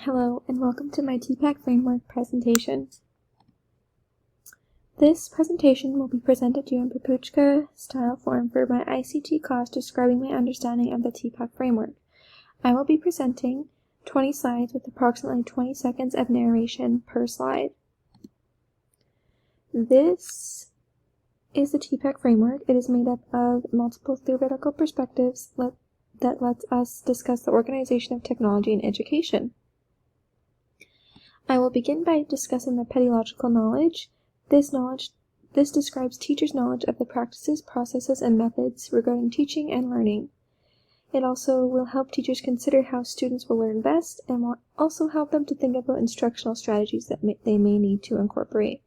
Hello, and welcome to my Tpack Framework presentation. This presentation will be presented to you in Pedagogical style form for my ICT course describing my understanding of the Tpack Framework. I will be presenting 20 slides with approximately 20 seconds of narration per slide. This is the Tpack Framework. It is made up of multiple theoretical perspectives that lets us discuss the organization of technology in education. I will begin by discussing the pedagogical knowledge. This describes teachers' knowledge of the practices, processes, and methods regarding teaching and learning. It also will help teachers consider how students will learn best and will also help them to think about instructional strategies that they may need to incorporate.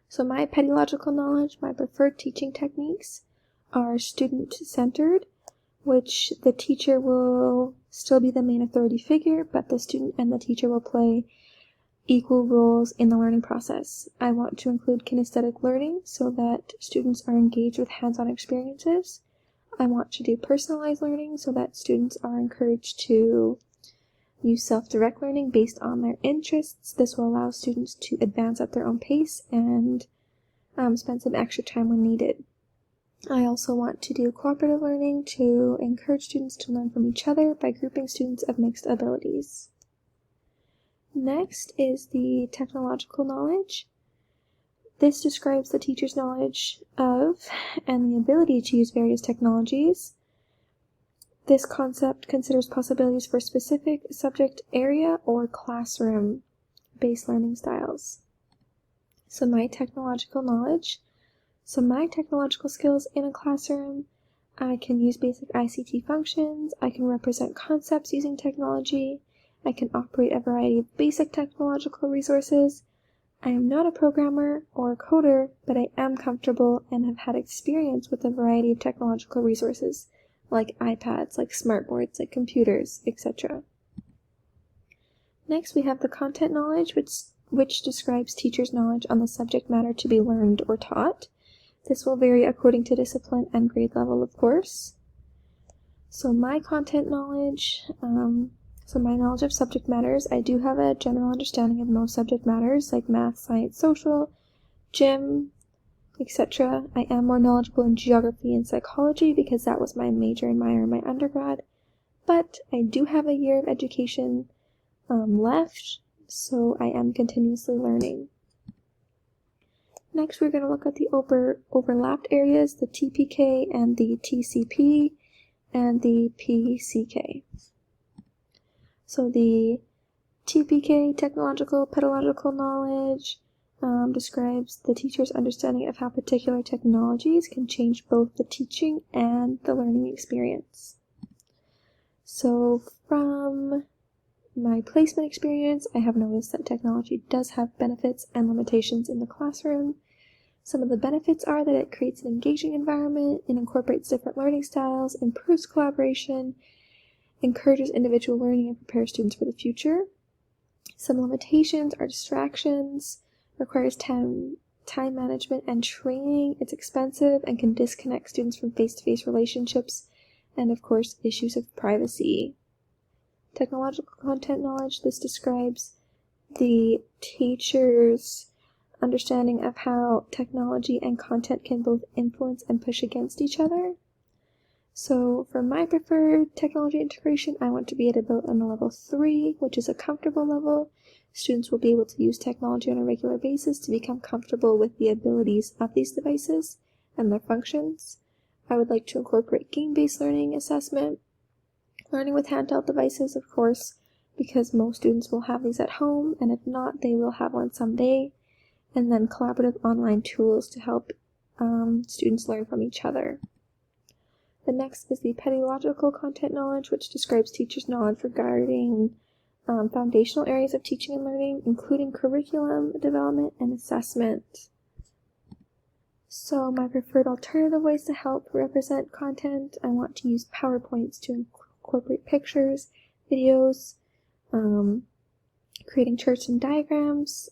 So my pedagogical knowledge, my preferred teaching techniques are student-centered, which the teacher will still be the main authority figure, but the student and the teacher will play equal roles in the learning process. I want to include kinesthetic learning so that students are engaged with hands-on experiences. I want to do personalized learning so that students are encouraged to use self-direct learning based on their interests. This will allow students to advance at their own pace and spend some extra time when needed. I also want to do cooperative learning to encourage students to learn from each other by grouping students of mixed abilities. Next is the technological knowledge. This describes the teacher's knowledge of and the ability to use various technologies. This concept considers possibilities for specific subject area or classroom-based learning styles. So my technological skills in a classroom, I can use basic ICT functions, I can represent concepts using technology, I can operate a variety of basic technological resources. I am not a programmer or a coder, but I am comfortable and have had experience with a variety of technological resources, like iPads, like smartboards, like computers, etc. Next, we have the content knowledge, which describes teachers' knowledge on the subject matter to be learned or taught. This will vary according to discipline and grade level, of course. So my content knowledge, my knowledge of subject matters, I do have a general understanding of most subject matters like math, science, social, gym, etc. I am more knowledgeable in geography and psychology because that was my major and minor in my undergrad. But I do have a year of education left, so I am continuously learning. Next, we're going to look at the overlapped areas, the TPK and the TCP and the PCK. So the TPK, technological, pedagogical knowledge, describes the teacher's understanding of how particular technologies can change both the teaching and the learning experience. So from my placement experience, I have noticed that technology does have benefits and limitations in the classroom. Some of the benefits are that it creates an engaging environment, it incorporates different learning styles, improves collaboration, encourages individual learning, and prepares students for the future. Some limitations are distractions, requires time management and training, it's expensive, and can disconnect students from face-to-face relationships, and of course, issues of privacy. Technological content knowledge, this describes the teacher's understanding of how technology and content can both influence and push against each other. So for my preferred technology integration, I want to be at about on a level 3, which is a comfortable level. Students will be able to use technology on a regular basis to become comfortable with the abilities of these devices and their functions. I would like to incorporate game-based learning assessment, learning with handheld devices, of course, because most students will have these at home, and if not, they will have one someday. And then collaborative online tools to help students learn from each other. The next is the pedagogical content knowledge, which describes teachers' knowledge regarding foundational areas of teaching and learning, including curriculum development and assessment. So my preferred alternative ways to help represent content, I want to use PowerPoints to incorporate pictures, videos, creating charts and diagrams.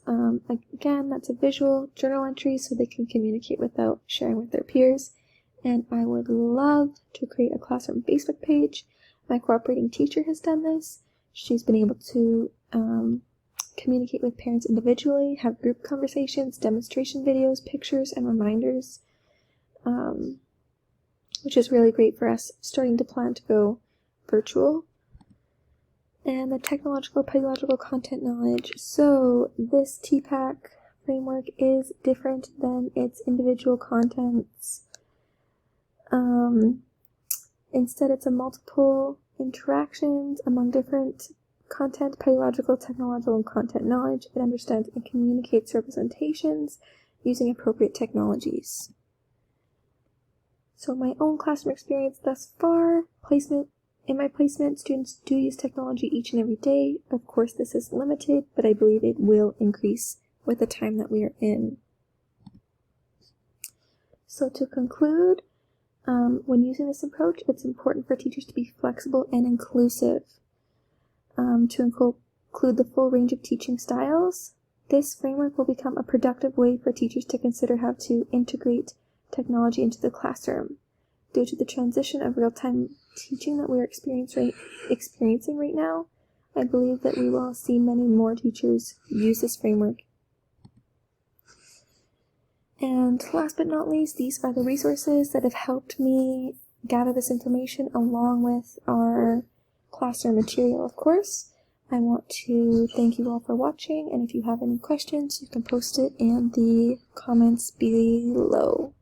Again, that's a visual journal entry so they can communicate without sharing with their peers. And I would love to create a classroom Facebook page. My cooperating teacher has done this. She's been able to communicate with parents individually, have group conversations, demonstration videos, pictures, and reminders, which is really great for us starting to plan to go virtual. And the technological pedagogical content knowledge. So this Tpack framework is different than its individual contents. Instead, it's a multiple interactions among different content, pedagogical, technological, and content knowledge. It understands and communicates representations using appropriate technologies. So my own classroom experience thus far, in my placement, students do use technology each and every day. Of course, this is limited, but I believe it will increase with the time that we are in. So to conclude, when using this approach, it's important for teachers to be flexible and inclusive, to include the full range of teaching styles. This framework will become a productive way for teachers to consider how to integrate technology into the classroom. Due to the transition of real-time teaching that we're experiencing right now, I believe that we will see many more teachers use this framework. And last but not least, these are the resources that have helped me gather this information along with our classroom material, of course. I want to thank you all for watching, and if you have any questions, you can post it in the comments below.